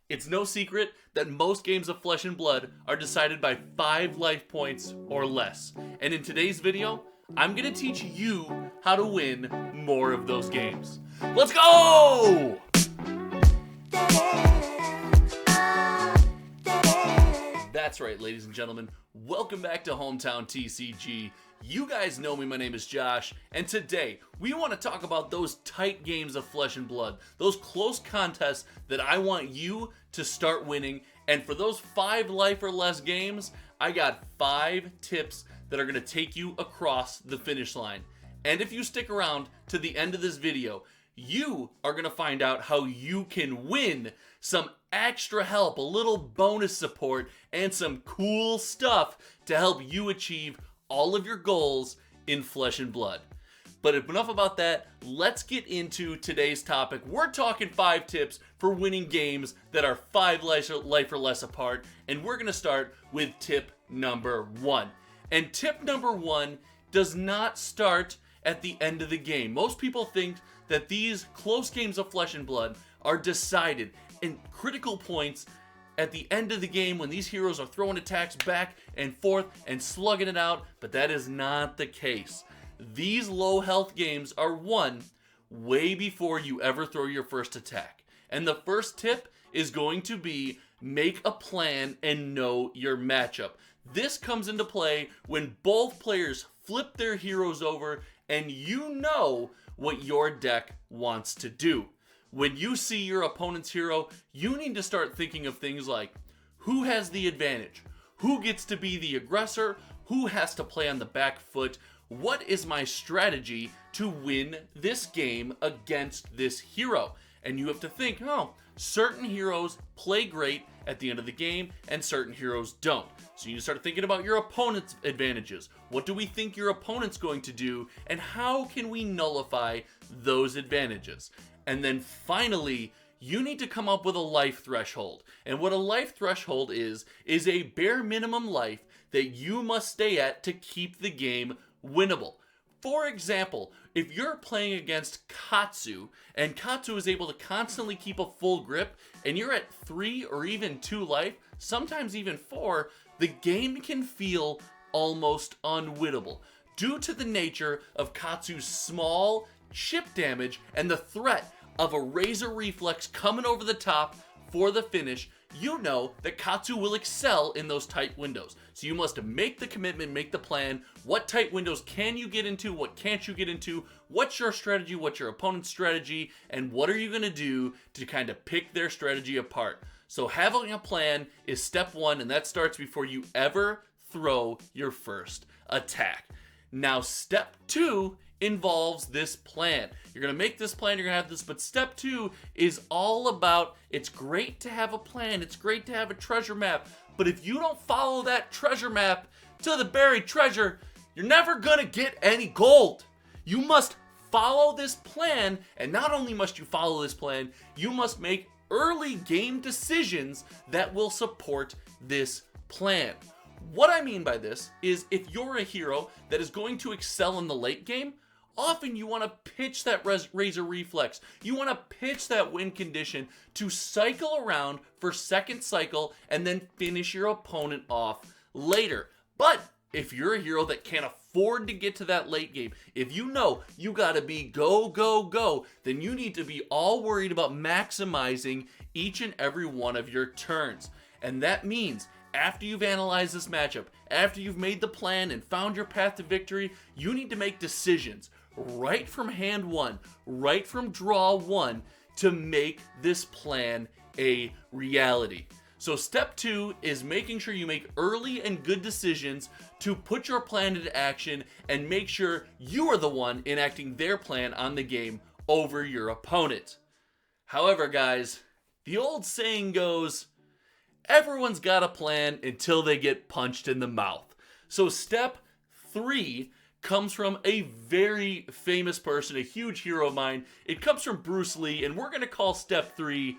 It's no secret that most games of Flesh and Blood are decided by 5 life points or less. And in today's video, I'm going to teach you how to win more of those games. Let's go! That's right, ladies and gentlemen. Welcome back to Hometown TCG. You guys know me, my name is Josh, and today we want to talk about those tight games of Flesh and Blood, those close contests that I want you to start winning. And for those 5 life or less games, I got 5 tips that are going to take you across the finish line. And if you stick around to the end of this video, you are going to find out how you can win some extra help, a little bonus support, and some cool stuff to help you achieve all of your goals in Flesh and Blood. But enough about that, let's get into today's topic. We're talking 5 tips for winning games that are 5 life or less apart, and we're going to start with tip number 1. And tip number 1 does not start at the end of the game. Most people think that these close games of Flesh and Blood are decided in critical points at the end of the game when these heroes are throwing attacks back and forth and slugging it out, but that is not the case. These low health games are won way before you ever throw your first attack. And the first tip is going to be make a plan and know your matchup. This comes into play when both players flip their heroes over and you know what your deck wants to do. When you see your opponent's hero, you need to start thinking of things like, who has the advantage? Who gets to be the aggressor? Who has to play on the back foot? What is my strategy to win this game against this hero? And you have to think, certain heroes play great at the end of the game and certain heroes don't. So you start thinking about your opponent's advantages. What do we think your opponent's going to do? And how can we nullify those advantages? And then finally, you need to come up with a life threshold. And what a life threshold is a bare minimum life that you must stay at to keep the game winnable. For example, if you're playing against Katsu, and Katsu is able to constantly keep a full grip, and you're at 3 or even 2 life, sometimes even 4, the game can feel almost unwinnable due to the nature of Katsu's small chip damage and the threat of a Razor Reflex coming over the top for the finish. You know that Katsu will excel in those tight windows. So you must make the commitment, make the plan. What tight windows can you get into? What can't you get into? What's your strategy? What's your opponent's strategy? And what are you going to do to kind of pick their strategy apart? So having a plan is step 1, and that starts before you ever throw your first attack. Now, step 2 involves this plan. You're going to make this plan, you're going to have this, but step 2 is all about, it's great to have a plan, it's great to have a treasure map, but if you don't follow that treasure map to the buried treasure, you're never going to get any gold. You must follow this plan, and not only must you follow this plan, you must make early game decisions that will support this plan. What I mean by this is if you're a hero that is going to excel in the late game, often you want to pitch that Razor Reflex. You want to pitch that win condition to cycle around for second cycle and then finish your opponent off later. But if you're a hero that can't afford to get to that late game, if you know you got to be go, go, go, then you need to be all worried about maximizing each and every one of your turns. And that means after you've analyzed this matchup, after you've made the plan and found your path to victory, you need to make decisions right from hand 1, right from draw 1, to make this plan a reality. So step 2 is making sure you make early and good decisions to put your plan into action and make sure you are the one enacting their plan on the game over your opponent. However, guys, the old saying goes, everyone's got a plan until they get punched in the mouth. So step 3 comes from a very famous person, a huge hero of mine. It comes from Bruce Lee, and we're going to call step 3,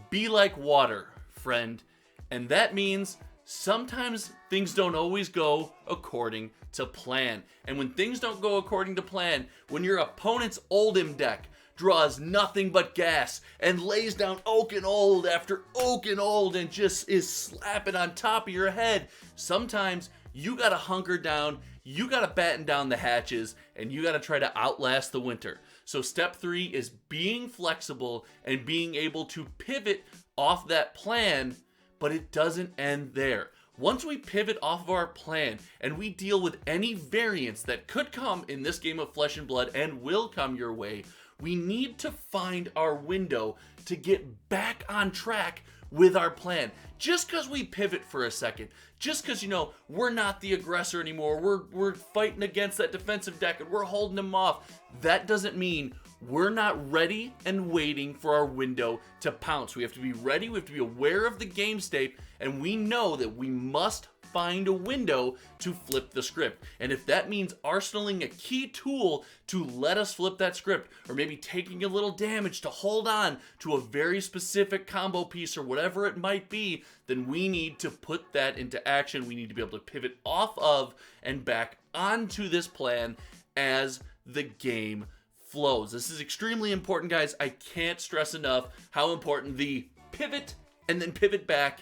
be like water, friend. And that means sometimes things don't always go according to plan. And when things don't go according to plan, when your opponent's Oldhim deck draws nothing but gas and lays down Oaken Old after Oaken Old and just is slapping on top of your head. Sometimes you gotta hunker down, you gotta batten down the hatches, and you gotta try to outlast the winter. So step 3 is being flexible and being able to pivot off that plan, but it doesn't end there. Once we pivot off of our plan and we deal with any variance that could come in this game of Flesh and Blood and will come your way, we need to find our window to get back on track with our plan. Just because we pivot for a second, just because, we're not the aggressor anymore, we're fighting against that defensive deck and we're holding them off, that doesn't mean we're not ready and waiting for our window to pounce. We have to be ready, we have to be aware of the game state, and we know that we must find a window to flip the script. And if that means arsenaling a key tool to let us flip that script, or maybe taking a little damage to hold on to a very specific combo piece or whatever it might be, then we need to put that into action. We need to be able to pivot off of and back onto this plan as the game flows. This is extremely important, guys. I can't stress enough how important the pivot and then pivot back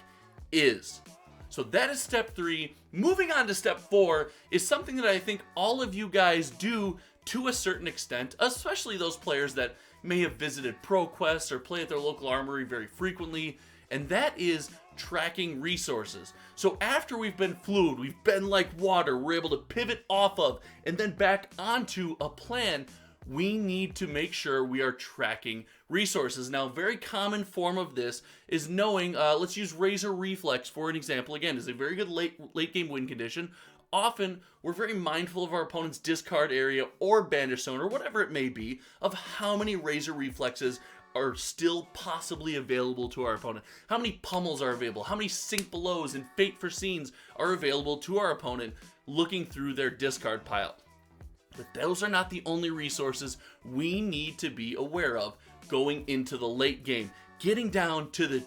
is. So that is step 3. Moving on to step 4 is something that I think all of you guys do to a certain extent, especially those players that may have visited ProQuest or play at their local armory very frequently, and that is tracking resources. So after we've been fluid, we've been like water, we're able to pivot off of and then back onto a plan, we need to make sure we are tracking resources. Now, a very common form of this is knowing, let's use Razor Reflex for an example. Again, it's a very good late game win condition. Often, we're very mindful of our opponent's discard area or Banish Zone or whatever it may be, of how many Razor Reflexes are still possibly available to our opponent. How many pummels are available? How many Sink Belows and Fate for Scenes are available to our opponent looking through their discard pile? But those are not the only resources we need to be aware of going into the late game. Getting down to the,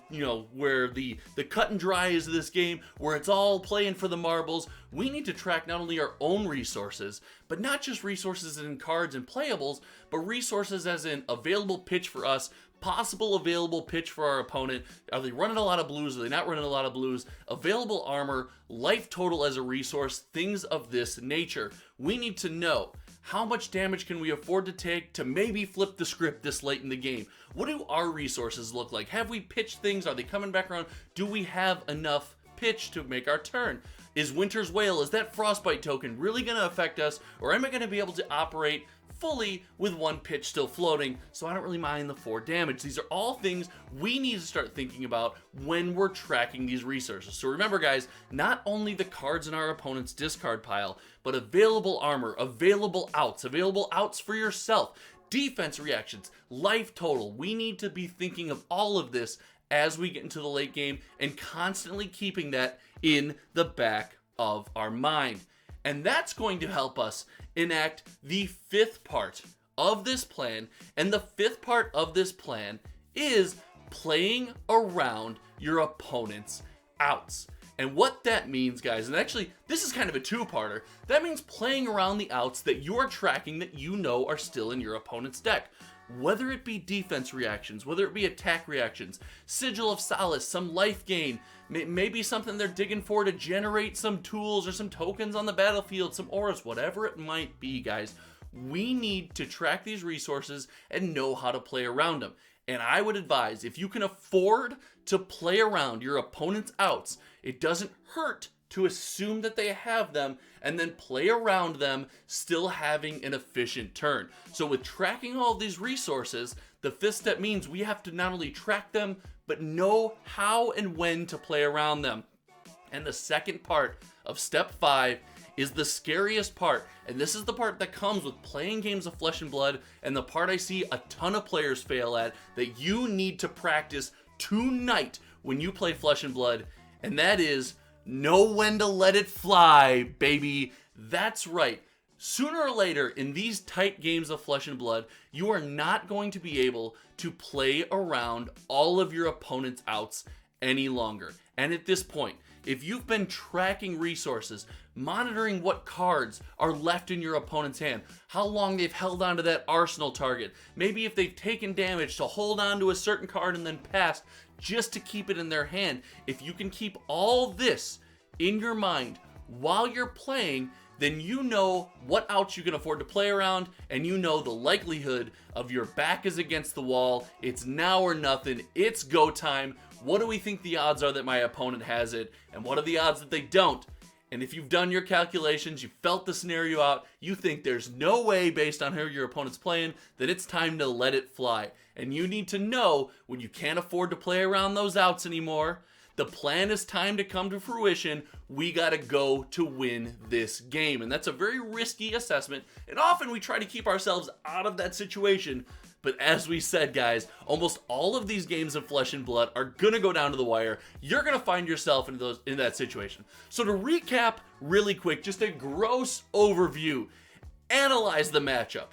where the cut and dry is of this game, where it's all playing for the marbles, we need to track not only our own resources, but not just resources in cards and playables, but resources as in available pitch for us, possible available pitch for our opponent. Are they running a lot of blues? Are they not running a lot of blues? Available armor, life total as a resource, things of this nature. We need to know how much damage can we afford to take to maybe flip the script this late in the game. What do our resources look like? Have we pitched things? Are they coming back around? Do we have enough pitch to make our turn? Is Winter's Wail, is that Frostbite token really going to affect us? Or am I going to be able to operate fully with 1 pitch still floating, so I don't really mind the 4 damage? These are all things we need to start thinking about when we're tracking these resources. So remember, guys, not only the cards in our opponent's discard pile, but available armor, available outs for yourself, defense reactions, life total. We need to be thinking of all of this as we get into the late game and constantly keeping that in the back of our mind. And that's going to help us enact the 5th part of this plan. And the 5th part of this plan is playing around your opponent's outs. And what that means, guys, and actually this is kind of a 2-parter, that means playing around the outs that you are tracking that you know are still in your opponent's deck. Whether it be defense reactions, whether it be attack reactions, Sigil of Solace, some life gain, maybe something they're digging for to generate some tools or some tokens on the battlefield, some auras, whatever it might be, guys. We need to track these resources and know how to play around them. And I would advise, if you can afford to play around your opponent's outs, it doesn't hurt to assume that they have them and then play around them, still having an efficient turn. So with tracking all of these resources, the 5th step means we have to not only track them, but know how and when to play around them. And the second part of step 5 is the scariest part, and this is the part that comes with playing games of Flesh and Blood, and the part I see a ton of players fail at, that you need to practice tonight when you play Flesh and Blood, and that is know when to let it fly, baby. That's right. Sooner or later, in these tight games of Flesh and Blood, you are not going to be able to play around all of your opponent's outs any longer. And at this point, if you've been tracking resources, monitoring what cards are left in your opponent's hand, how long they've held onto that arsenal target, maybe if they've taken damage to hold on to a certain card and then passed just to keep it in their hand, if you can keep all this in your mind while you're playing, then you know what outs you can afford to play around, and you know the likelihood of your back is against the wall, it's now or nothing, it's go time. What do we think the odds are that my opponent has it, and what are the odds that they don't? And if you've done your calculations, you felt the scenario out, you think there's no way based on how your opponent's playing that it's time to let it fly. And you need to know when you can't afford to play around those outs anymore, the plan is time to come to fruition, we gotta go to win this game. And that's a very risky assessment, and often we try to keep ourselves out of that situation. But as we said, guys, almost all of these games of Flesh and Blood are gonna go down to the wire. You're gonna find yourself in that situation. So to recap really quick, just a gross overview. Analyze the matchup.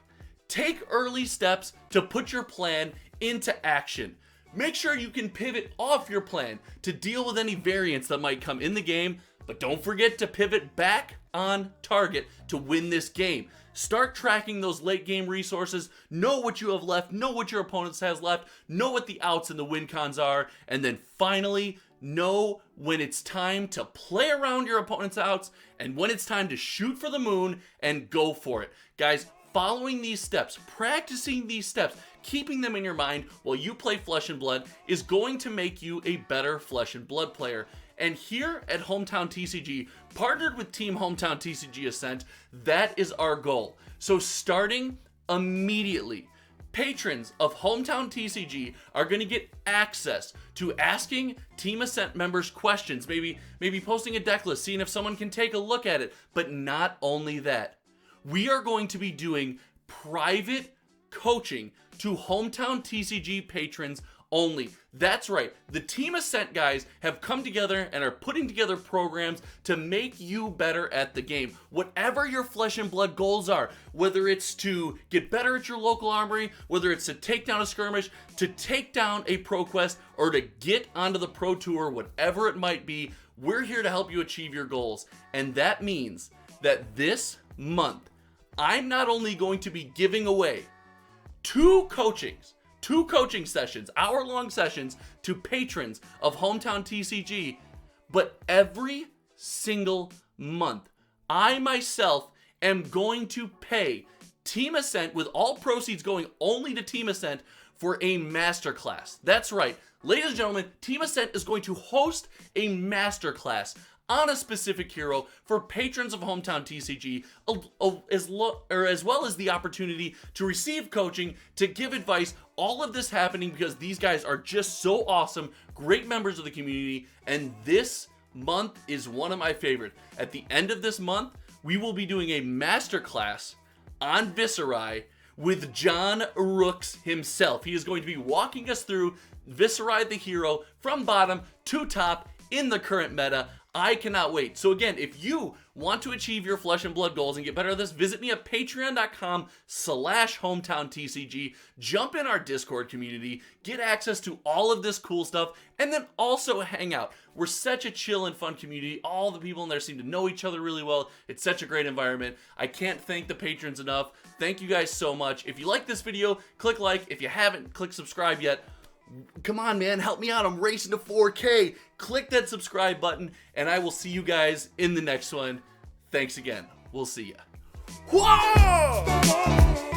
Take early steps to put your plan into action. Make sure you can pivot off your plan to deal with any variance that might come in the game, but don't forget to pivot back on target to win this game. Start tracking those late game resources, know what you have left, know what your opponent has left, know what the outs and the win cons are, and then finally know when it's time to play around your opponent's outs and when it's time to shoot for the moon and go for it. Guys, following these steps, practicing these steps, keeping them in your mind while you play Flesh and Blood is going to make you a better Flesh and Blood player. And here at Hometown TCG, partnered with Team Hometown TCG Ascent, that is our goal. So starting immediately, patrons of Hometown TCG are going to get access to asking Team Ascent members questions, maybe posting a deck list, seeing if someone can take a look at it. But not only that, we are going to be doing private coaching to Hometown TCG patrons only. That's right, the Team Ascent guys have come together and are putting together programs to make you better at the game. Whatever your Flesh and Blood goals are, whether it's to get better at your local armory, whether it's to take down a skirmish, to take down a pro quest, or to get onto the pro tour, whatever it might be, we're here to help you achieve your goals. And that means that this month, I'm not only going to be giving away two coaching sessions, hour-long sessions to patrons of Hometown TCG, but every single month, I myself am going to pay Team Ascent, with all proceeds going only to Team Ascent, for a masterclass. That's right, ladies and gentlemen, Team Ascent is going to host a masterclass on a specific hero for patrons of Hometown TCG, as well as the opportunity to receive coaching, to give advice. All of this happening because these guys are just so awesome, great members of the community, and this month is one of my favorite. At the end of this month, we will be doing a masterclass on Viserai with John Rooks himself. He is going to be walking us through Viserai the hero from bottom to top in the current meta. I cannot wait. So again, if you want to achieve your Flesh and Blood goals and get better at this, visit me at patreon.com/HometownTCG. Jump in our Discord community, get access to all of this cool stuff, and then also hang out. We're such a chill and fun community. All the people in there seem to know each other really well. It's such a great environment. I can't thank the patrons enough. Thank you guys so much. If you like this video, click like. If you haven't, click subscribe yet. Come on, man, help me out. I'm racing to 4K. Click that subscribe button, and I will see you guys in the next one. Thanks again. We'll see ya. Whoa!